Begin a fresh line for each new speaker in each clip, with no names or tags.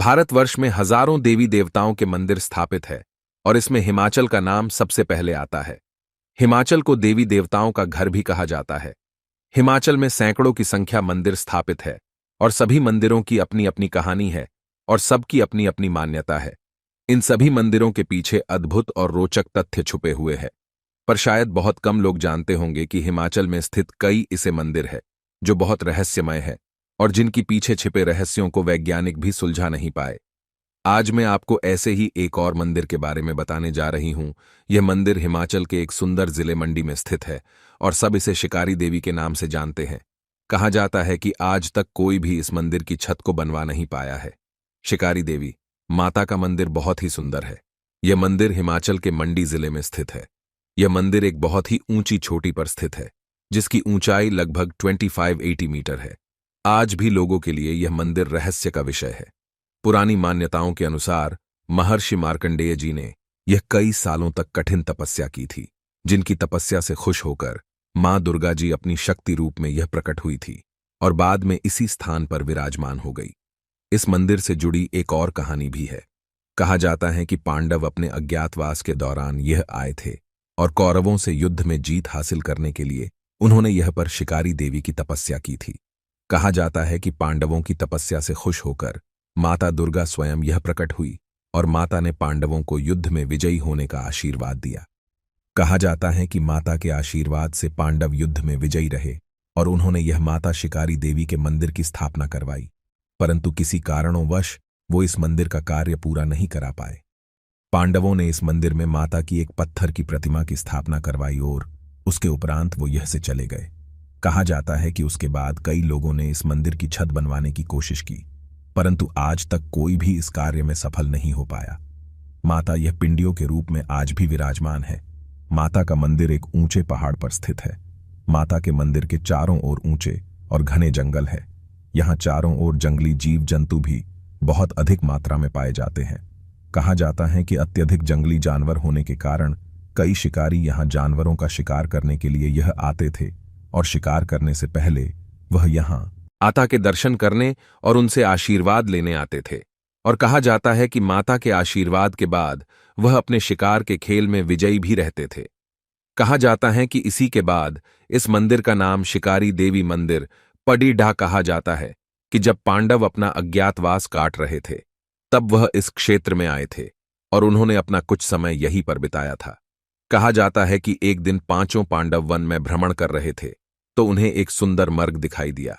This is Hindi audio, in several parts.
भारतवर्ष में हजारों देवी देवताओं के मंदिर स्थापित है और इसमें हिमाचल का नाम सबसे पहले आता है। हिमाचल को देवी देवताओं का घर भी कहा जाता है। हिमाचल में सैकड़ों की संख्या मंदिर स्थापित है और सभी मंदिरों की अपनी अपनी कहानी है और सबकी अपनी अपनी मान्यता है। इन सभी मंदिरों के पीछे अद्भुत और रोचक तथ्य छुपे हुए हैं। पर शायद बहुत कम लोग जानते होंगे कि हिमाचल में स्थित कई ऐसे मंदिर है जो बहुत रहस्यमय है और जिनकी पीछे छिपे रहस्यों को वैज्ञानिक भी सुलझा नहीं पाए। आज मैं आपको ऐसे ही एक और मंदिर के बारे में बताने जा रही हूं। यह मंदिर हिमाचल के एक सुंदर जिले मंडी में स्थित है और सब इसे शिकारी देवी के नाम से जानते हैं। कहा जाता है कि आज तक कोई भी इस मंदिर की छत को बनवा नहीं पाया है। शिकारी देवी माता का मंदिर बहुत ही सुंदर है। यह मंदिर हिमाचल के मंडी जिले में स्थित है। यह मंदिर एक बहुत ही ऊंची चोटी पर स्थित है जिसकी ऊंचाई लगभग 2580 मीटर है। आज भी लोगों के लिए यह मंदिर रहस्य का विषय है। पुरानी मान्यताओं के अनुसार महर्षि मार्कंडेय जी ने यह कई सालों तक कठिन तपस्या की थी, जिनकी तपस्या से खुश होकर मां दुर्गा जी अपनी शक्ति रूप में यह प्रकट हुई थी और बाद में इसी स्थान पर विराजमान हो गई। इस मंदिर से जुड़ी एक और कहानी भी है। कहा जाता है कि पांडव अपने अज्ञातवास के दौरान यह आए थे और कौरवों से युद्ध में जीत हासिल करने के लिए उन्होंने यह पर शिकारी देवी की तपस्या की थी। कहा जाता है कि पांडवों की तपस्या से खुश होकर माता दुर्गा स्वयं यह प्रकट हुई और माता ने पांडवों को युद्ध में विजयी होने का आशीर्वाद दिया। कहा जाता है कि माता के आशीर्वाद से पांडव युद्ध में विजयी रहे और उन्होंने यह माता शिकारी देवी के मंदिर की स्थापना करवाई, परंतु किसी कारणोंवश वो इस मंदिर का कार्य पूरा नहीं करा पाए। पांडवों ने इस मंदिर में माता की एक पत्थर की प्रतिमा की स्थापना करवाई और उसके उपरांत वो यह से चले गए। कहा जाता है कि उसके बाद कई लोगों ने इस मंदिर की छत बनवाने की कोशिश की, परंतु आज तक कोई भी इस कार्य में सफल नहीं हो पाया। माता यह पिंडियों के रूप में आज भी विराजमान है। माता का मंदिर एक ऊंचे पहाड़ पर स्थित है। माता के मंदिर के चारों ओर ऊंचे और घने जंगल है। यहाँ चारों ओर जंगली जीव जंतु भी बहुत अधिक मात्रा में पाए जाते हैं। कहा जाता है कि अत्यधिक जंगली जानवर होने के कारण कई शिकारी यहाँ जानवरों का शिकार करने के लिए यह आते थे और शिकार करने से पहले वह यहाँ माता के दर्शन करने और उनसे आशीर्वाद लेने आते थे। और कहा जाता है कि माता के आशीर्वाद के बाद वह अपने शिकार के खेल में विजयी भी रहते थे। कहा जाता है कि इसी के बाद इस मंदिर का नाम शिकारी देवी मंदिर पडीढा कहा जाता है कि जब पांडव अपना अज्ञातवास काट रहे थे तब वह इस क्षेत्र में आए थे और उन्होंने अपना कुछ समय यहीं पर बिताया था। कहा जाता है कि एक दिन पांचों पांडव वन में भ्रमण कर रहे थे तो उन्हें एक सुंदर मर्ग दिखाई दिया।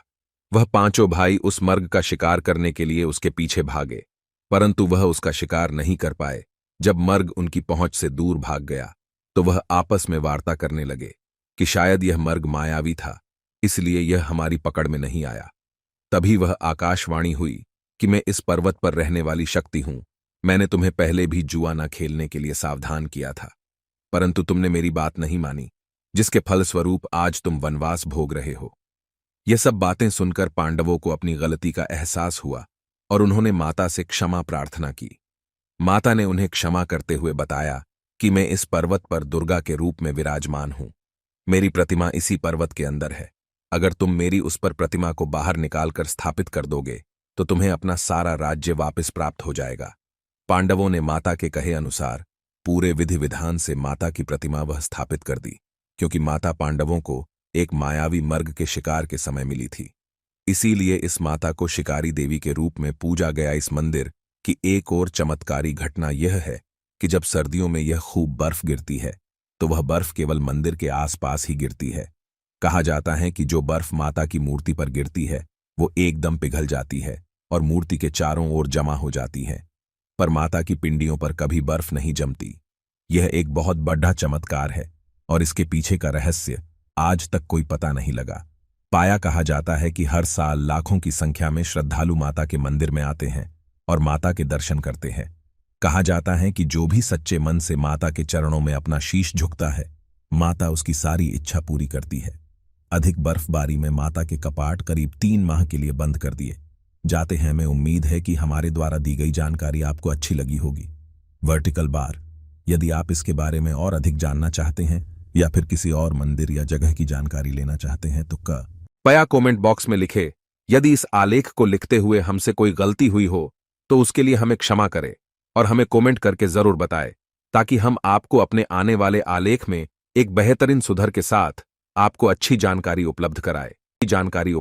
वह पांचों भाई उस मर्ग का शिकार करने के लिए उसके पीछे भागे, परंतु वह उसका शिकार नहीं कर पाए। जब मर्ग उनकी पहुंच से दूर भाग गया तो वह आपस में वार्ता करने लगे कि शायद यह मर्ग मायावी था, इसलिए यह हमारी पकड़ में नहीं आया। तभी वह आकाशवाणी हुई कि मैं इस पर्वत पर रहने वाली शक्ति हूं। मैंने तुम्हें पहले भी जुआ न खेलने के लिए सावधान किया था, परंतु तुमने मेरी बात नहीं मानी, जिसके फलस्वरूप आज तुम वनवास भोग रहे हो। यह सब बातें सुनकर पांडवों को अपनी गलती का एहसास हुआ और उन्होंने माता से क्षमा प्रार्थना की। माता ने उन्हें क्षमा करते हुए बताया कि मैं इस पर्वत पर दुर्गा के रूप में विराजमान हूं। मेरी प्रतिमा इसी पर्वत के अंदर है। अगर तुम मेरी उस पर प्रतिमा को बाहर निकालकर स्थापित कर दोगे तो तुम्हें अपना सारा राज्य वापस प्राप्त हो जाएगा। पांडवों ने माता के कहे अनुसार पूरे विधि विधान से माता की प्रतिमा वह स्थापित कर दी, क्योंकि माता पांडवों को एक मायावी मर्ग के शिकार के समय मिली थी। इसीलिए इस माता को शिकारी देवी के रूप में पूजा गया। इस मंदिर की एक और चमत्कारी घटना यह है कि जब सर्दियों में यह खूब बर्फ गिरती है तो वह बर्फ केवल मंदिर के आसपास ही गिरती है। कहा जाता है कि जो बर्फ माता की मूर्ति पर गिरती है वो एकदम पिघल जाती है और मूर्ति के चारों ओर जमा हो जाती है, पर माता की पिंडियों पर कभी बर्फ नहीं जमती। यह एक बहुत बड़ा चमत्कार है और इसके पीछे का रहस्य आज तक कोई पता नहीं लगा पाया। कहा जाता है कि हर साल लाखों की संख्या में श्रद्धालु माता के मंदिर में आते हैं और माता के दर्शन करते हैं। कहा जाता है कि जो भी सच्चे मन से माता के चरणों में अपना शीश झुकता है, माता उसकी सारी इच्छा पूरी करती है। अधिक बर्फबारी में माता के कपाट करीब 3 माह के लिए बंद कर दिए जाते हैं। मैं उम्मीद है कि हमारे द्वारा दी गई जानकारी आपको अच्छी लगी होगी। वर्टिकल बार, यदि आप इसके बारे में और अधिक जानना चाहते हैं या फिर किसी और मंदिर या जगह की जानकारी लेना चाहते हैं तो कृपया कमेंट बॉक्स में लिखे। यदि इस आलेख को लिखते हुए हमसे कोई गलती हुई हो तो उसके लिए हमें क्षमा करें और हमें कमेंट करके जरूर बताएं, ताकि हम आपको अपने आने वाले आलेख में एक बेहतरीन सुधार के साथ आपको अच्छी जानकारी उपलब्ध कराए। जानकारी